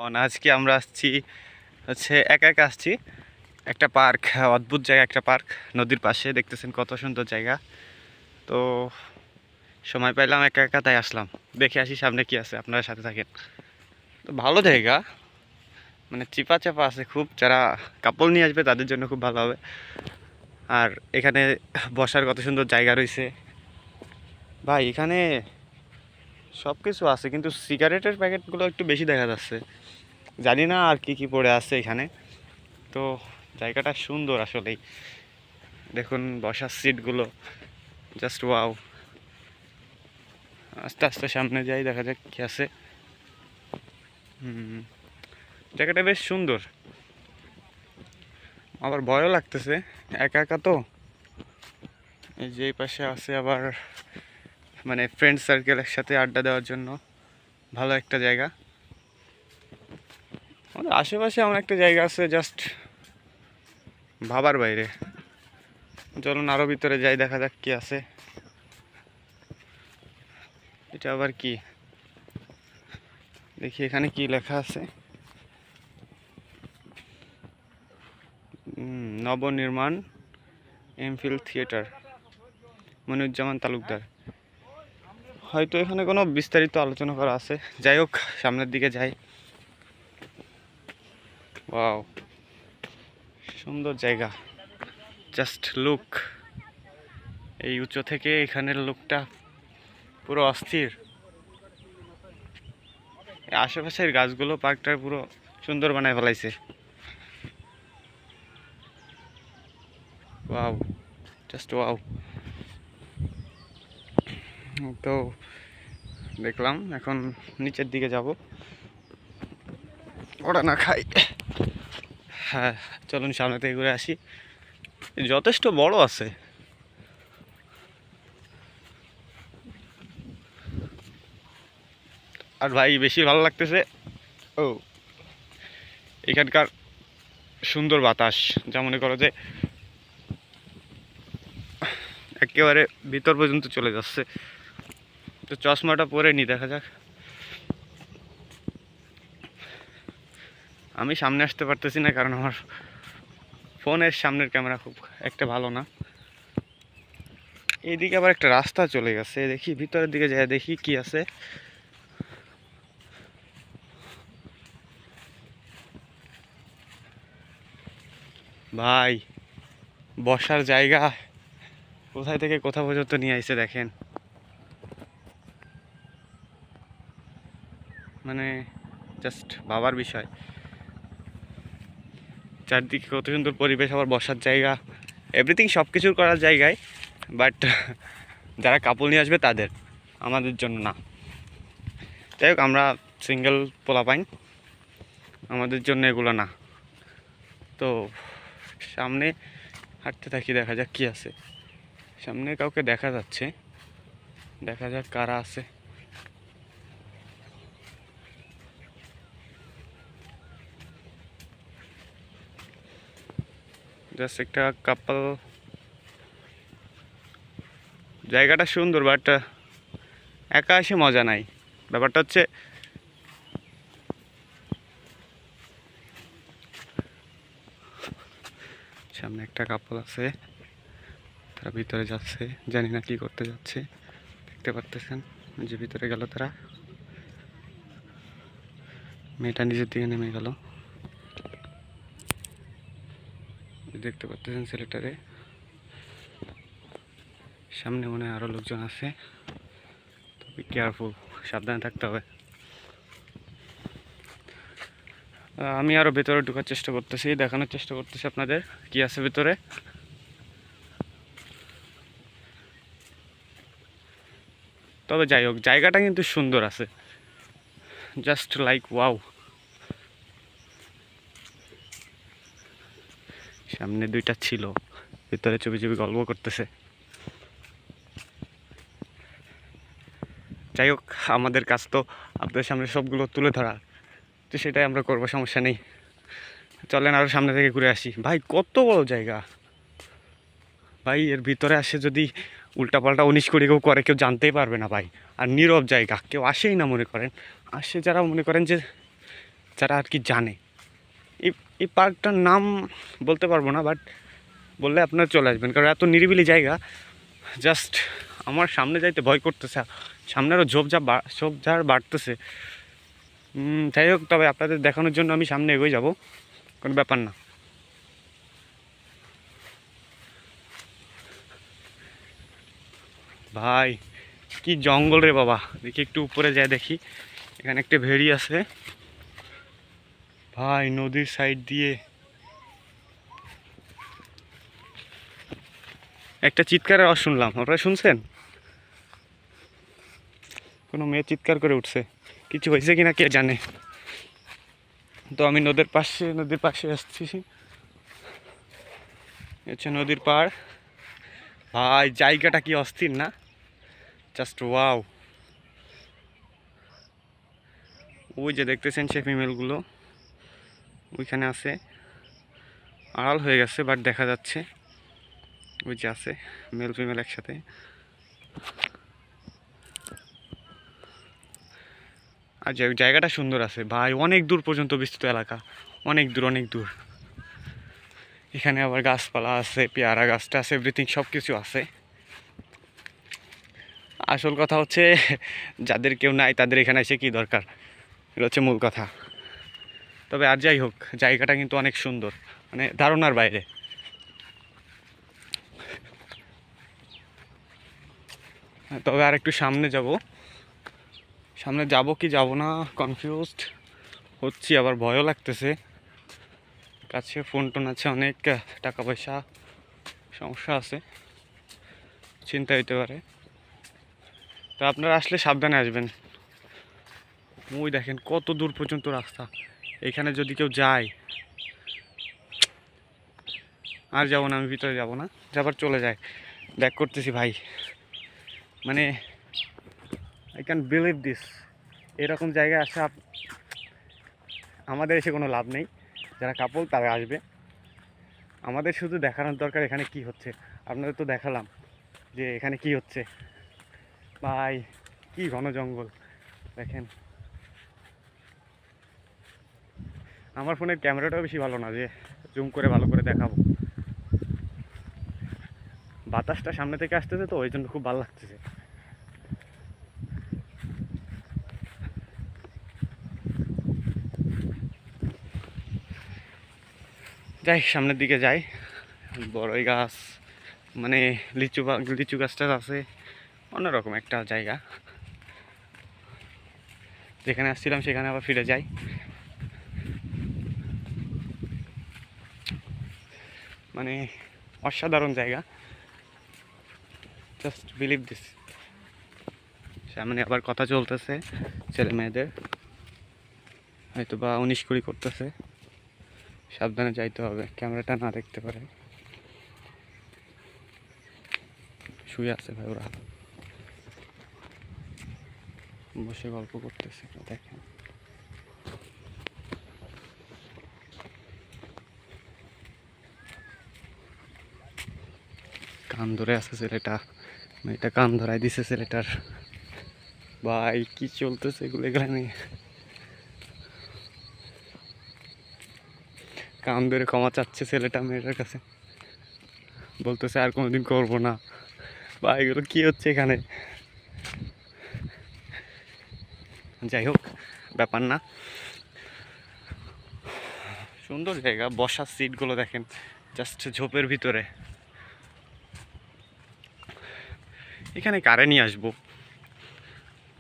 আজকে আমরা আসছি হচ্ছে একা একা আসছি একটা পার্ক, অদ্ভুত জায়গা, একটা পার্ক নদীর পাশে। দেখতেছেন কত সুন্দর জায়গা। তো সময় পাইলাম একা একা, তাই আসলাম। দেখে আসি সামনে কি আছে, আপনারা সাথে থাকেন। তো ভালো জায়গা, মানে চিপা চাপা আছে খুব। যারা কাপল নিয়ে আসবে তাদের জন্য খুব ভালো হবে। আর এখানে বসার কত সুন্দর জায়গা রয়েছে ভাই। এখানে সব কিছু আছে, কিন্তু সিগারেটের প্যাকেটগুলো একটু বেশি দেখা যাচ্ছে। জানি না আর কি কি পড়ে আছে এখানে। তো জায়গাটা সুন্দর আসলেই। দেখুন বসার সিটগুলো, জাস্ট ওয়াও। আস্তে আস্তে সামনে যাই, দেখা যাক কি আছে। জায়গাটা বেশ সুন্দর, আবার ভয়ও লাগতেছে, একা একা তো। এই যে এই পাশে আছে আবার, মানে ফ্রেন্ড সার্কেলের সাথে আড্ডা দেওয়ার জন্য ভালো একটা জায়গা। আমাদের আশেপাশে এমন একটা জায়গা আছে জাস্ট ভাবার বাইরে। চলুন আরও ভিতরে যাই, দেখা যাক কি আছে। এটা আবার কি, দেখি এখানে কি লেখা আছে। Navnirman MPhil theatre, Moniruzzaman Talukdar. হয়তো এখানে কোনো বিস্তারিত আলোচনা করা আছে। যাই হোক, সামনের দিকে যাই। ওয়াও, সুন্দর জায়গা, জাস্ট লুক। এই উঁচু থেকে এখানের লুকটা পুরো অস্থির। আশেপাশের গাছগুলো পার্কটা পুরো সুন্দর বানায় ফেলাইছে। Wow, just wow. তো দেখলাম, এখন নিচের দিকে যাব, ওটা না খাই। হ্যাঁ, চলুন সামনে থেকে ঘুরে আসি। যথেষ্ট বড় আছে। আর ভাই বেশি ভালো লাগতেছে ও এখানকার সুন্দর বাতাস। যা মনে করো যে একেবারে ভিতর পর্যন্ত চলে যাচ্ছে। তো চশমাটা পরে নি, দেখা যাক। আমি সামনে আসতে পারতেছি না, কারণ আমার ফোনের সামনের ক্যামেরা খুব একটা ভালো না। এইদিকে আবার একটা রাস্তা চলে গেছে, দেখি ভিতরের দিকে যাই, দেখি কি আছে। ভাই বসার জায়গা কোথায় থেকে কোথা পর্যন্ত নিয়ে আইছে দেখেন। মানে জাস্ট ভাবার বিষয়। চারদিকে কত সুন্দর পরিবেশ, আবার বসার জায়গা, এভরিথিং, সব কিছুর করার জায়গায়। বাট যারা কাপল নিয়ে আসবে তাদের, আমাদের জন্য না। যাই হোক, আমরা সিঙ্গেল পোলাপাইন, আমাদের জন্য এগুলো না। তো সামনে হাঁটতে থাকি, দেখা যাক কি আছে সামনে। কাউকে দেখা যাচ্ছে, দেখা যাক কারা আছে। জাস্ট একটা কাপল। জায়গাটা সুন্দর, বাট একা এসে মজা নাই। ব্যাপারটা হচ্ছে সামনে একটা কাপল আছে, তারা ভিতরে যাচ্ছে, জানি না কি করতে যাচ্ছে। দেখতে পারতেছেন যে ভিতরে গেল তারা। মেয়েটা নিজের দিকে নেমে গেল, দেখতে পারতেছেন ছেলেটারে। সামনে মনে হয় আরো লোকজন আছে, তবে কেয়ারফুল, সাবধানে থাকতে হবে। আমি আরো ভেতরে ঢোকার চেষ্টা করতেছি, দেখানোর চেষ্টা করতেছি আপনাদের কি আছে ভেতরে। তবে যাই হোক, জায়গাটা কিন্তু সুন্দর আছে, জাস্ট লাইক ওয়াও। সামনে দুইটা ছিল, ভিতরে চুপি চুপি গল্প করতেছে। যাই হোক, আমাদের কাজ তো আপনাদের সামনে সবগুলো তুলে ধরা, তো সেটাই আমরা করবো, সমস্যা নেই। চলেন আরও সামনে থেকে ঘুরে আসি। ভাই কত বড় জায়গা ভাই, এর ভিতরে আসে যদি উল্টাপাল্টা 19 কোটি কেউ করে, কেউ জানতেই পারবে না ভাই। আর নীরব জায়গা, কেউ আসেই না মনে করেন। আসে যারা মনে করেন যে যারা আর কি জানে। এই এই পার্কটার নাম বলতে পারবো না, বাট বললে আপনারা চলে আসবেন, কারণ এত নিরিবিলি জায়গা। জাস্ট আমার সামনে যাইতে ভয় করতেছে, সামনে আরও ঝোপঝাড় বাড়তেছে। যাই হোক, তবে আপনাদের দেখানোর জন্য আমি সামনে এগোই যাব, কোনো ব্যাপার না। ভাই কি জঙ্গল রে বাবা, দেখি একটু উপরে যায় দেখি, এখানে একটা ভেড়ি আছে ভাই, নদীর সাইড দিয়ে। একটা চিৎকারের আওয়াজ শুনলাম, আপনারা শুনছেন? কোনো মেয়ে চিৎকার করে উঠছে, কিছু হয়েছে কিনা কে জানে। তো আমি নদীর পাশে আসছি, হচ্ছে নদীর পাড়। ভাই জায়গাটা কি অস্থির না, জাস্ট ওয়াও। ওই যে দেখতেছেন সে ফিমেলগুলো ওইখানে আছে, আড়াল হয়ে গেছে বাট দেখা যাচ্ছে ওই যে আছে মেল ফিমেল একসাথে। আর জায়গাটা সুন্দর আছে ভাই, অনেক দূর পর্যন্ত বিস্তৃত এলাকা, অনেক দূর। এখানে আবার গাছপালা আছে, পেয়ারা গাছটা আছে, এভরিথিং সব কিছু আছে। আসল কথা হচ্ছে যাদের কেউ নাই তাদের এখানে এসে কি দরকার, এটা হচ্ছে মূল কথা। তবে আর যাই হোক, জায়গাটা কিন্তু অনেক সুন্দর, মানে ধারণার বাইরে। তবে আর একটু সামনে যাব কি যাব না কনফিউজড হচ্ছি, আবার ভয়ও লাগতেছে। কাছে ফোন টোন আছে, অনেক টাকা পয়সা সমস্যা আছে, চিন্তা হইতে পারে। তো আপনারা আসলে সাবধানে আসবেন। ওই দেখেন কত দূর পর্যন্ত রাস্তা, এখানে যদি কেউ যায়, আর যাবো না, আমি ভিতরে যাব না, যাবার চলে যায়, ব্যাক করতেছি ভাই। মানে আই ক্যান বিলিভ দিস, এরকম জায়গায় আসা আমাদের এসে কোনো লাভ নেই। যারা কাপল তারা আসবে, আমাদের শুধু দেখানোর দরকার এখানে কি হচ্ছে। আপনাদের তো দেখালাম যে এখানে কি হচ্ছে। ভাই কি ঘন জঙ্গল দেখেন। আমার ফোনের ক্যামেরাটাও বেশি ভালো না যে জুম করে ভালো করে দেখাবো। বাতাসটা সামনে থেকে আসতেছে তো ওই জন্য খুব ভালো লাগতেছে। যাই সামনের দিকে যাই, বড়ই গাছ, মানে লিচু গাছটা আছে, অন্যরকম একটা জায়গা। যেখানে আসছিলাম সেখানে আবার ফিরে যাই। মানে অসাধারণ জায়গা, জাস্ট বিলিভ দিস। সামনে আবার কথা চলতেছে ছেলে মেয়েদের, হয়তো বা 19-20 করতেছে, সাবধানে যাইতে হবে, ক্যামেরাটা না দেখতে পারে। শুয়ে আছে ভাই ওরা, বসে গল্প করতেছে, দেখেন। কান ধরে আছে ছেলেটা, মেয়েটা কান ধরাই দিছে ছেলেটার। ভাই কি চলতেছে এগুলো এখানে, কান ধরে ক্ষমা চাচ্ছে ছেলেটা মেয়েটার কাছে, বলতেছে আর কোনোদিন করবো না। ভাই এগুলো কি হচ্ছে এখানে? যাই হোক, ব্যাপার না। সুন্দর জায়গা, বসার সিটগুলো দেখেন, জাস্ট ঝোপের ভিতরে। এখানে কারে নিয়ে আসবো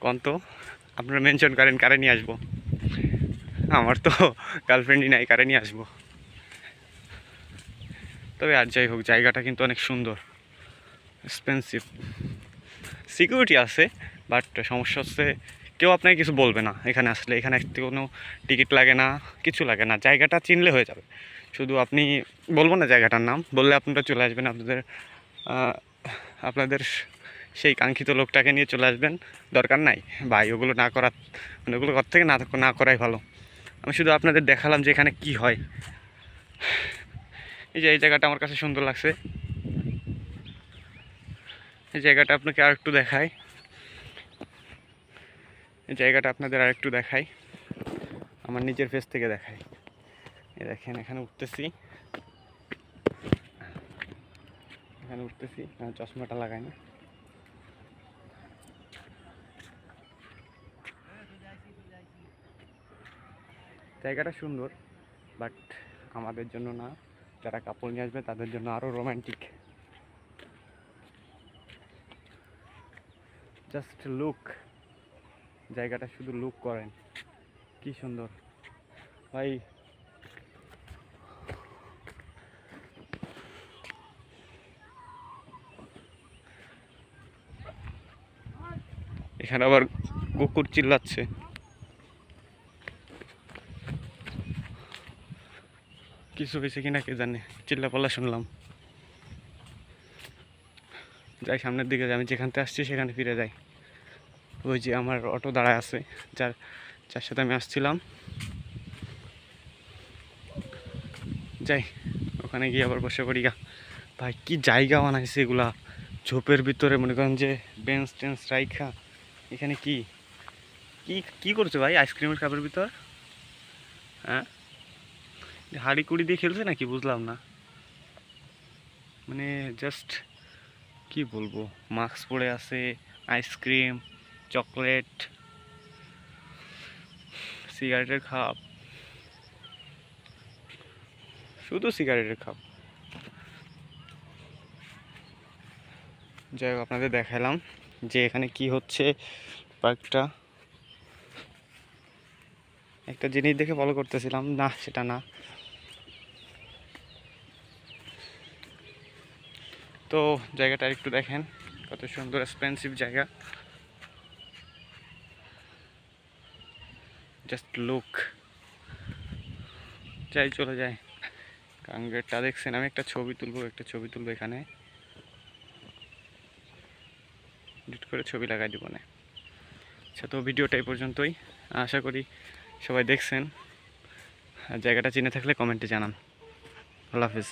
কন তো, আপনারা মেনশন করেন কারে নিয়ে আসবো। আমার তো গার্লফ্রেন্ডই নাই, কারে নিয়ে আসবো। তবে আর যাই হোক, জায়গাটা কিন্তু অনেক সুন্দর, এক্সপেন্সিভ, সিকিউরিটি আছে, বাট সমস্যা হচ্ছে কেউ আপনাকে কিছু বলবে না এখানে আসলে। এখানে কোনো টিকিট লাগে না, কিছু লাগে না, জায়গাটা চিনলে হয়ে যাবে। শুধু আপনি বলবো না জায়গাটার নাম, বললে আপনারা চলে আসবেন, আপনাদের সেই কাঙ্ক্ষিত লোকটাকে নিয়ে চলে আসবেন। দরকার নাই ভাই ওগুলো না করার, মানে ওগুলো ঘর থেকে না করাই ভালো। আমি শুধু আপনাদের দেখালাম যে এখানে কি হয়। এই যে এই জায়গাটা আমার কাছে সুন্দর লাগছে, এই জায়গাটা আপনাকে আর একটু দেখাই, এই জায়গাটা আপনাদের আর একটু দেখাই। আমার নিজের ফেস থেকে দেখাই। এই দেখেন এখানে উঠতেছি, চশমাটা লাগাই না। জায়গাটা সুন্দর, বাট আমাদের জন্য না, যারা কাপড় নিয়ে আসবে তাদের জন্য আরো রোমান্টিক। জাস্ট লুক, জায়গাটা শুধু লুক করেন, কি সুন্দর ভাই। এখানে আবার কুকুর চিল্লাচ্ছে, কিছু হয়েছে কিনা কে জানে, চিল্লাপাল্লা শুনলাম। যাই সামনের দিকে, আমি যেখান থেকে আসছি সেখানে ফিরে যাই। ওই যে আমার অটো দাঁড়ায় আছে, যার সাথে আমি আসছিলাম। যাই ওখানে গিয়ে আবার বসে পড়ি গা। ভাই কি জায়গা বানাইছে এগুলা, ঝোপের ভিতরে মনে করেন যে বেঞ্চ টেঞ্চ রাইখা। এখানে কি কি কি করছে ভাই, আইসক্রিমের কাপের ভিতর? হ্যাঁ, হাড়ি কুড়ি দিয়ে খেলছে নাকি বুঝলাম না। মানে জাস্ট কি বলবো, মাস্ক পরে আছে, আইসক্রিম, চকলেট, সিগারেটের খাপ, শুধু সিগারেটের খাপ। যাই হোক, আপনাদের দেখালাম যে এখানে কি হচ্ছে পার্কটা। একটা জিনিস দেখে ফলো করতেছিলাম, না সেটা না। তো জায়গাটা একটু দেখেন, কত সুন্দর এক্সপেন্সিভ জায়গা। Just look. যাই চলে যায়, কারণ গেটটা দেখছেন। আমি একটা ছবি তুলবো এখানে, এডিট করে ছবি লাগাই দিব না। আচ্ছা, তো ভিডিওটা এই পর্যন্তই। আশা করি সবাই দেখছেন। আর জায়গাটা চিনে থাকলে কমেন্টে জানান। আল্লাহ হাফিজ।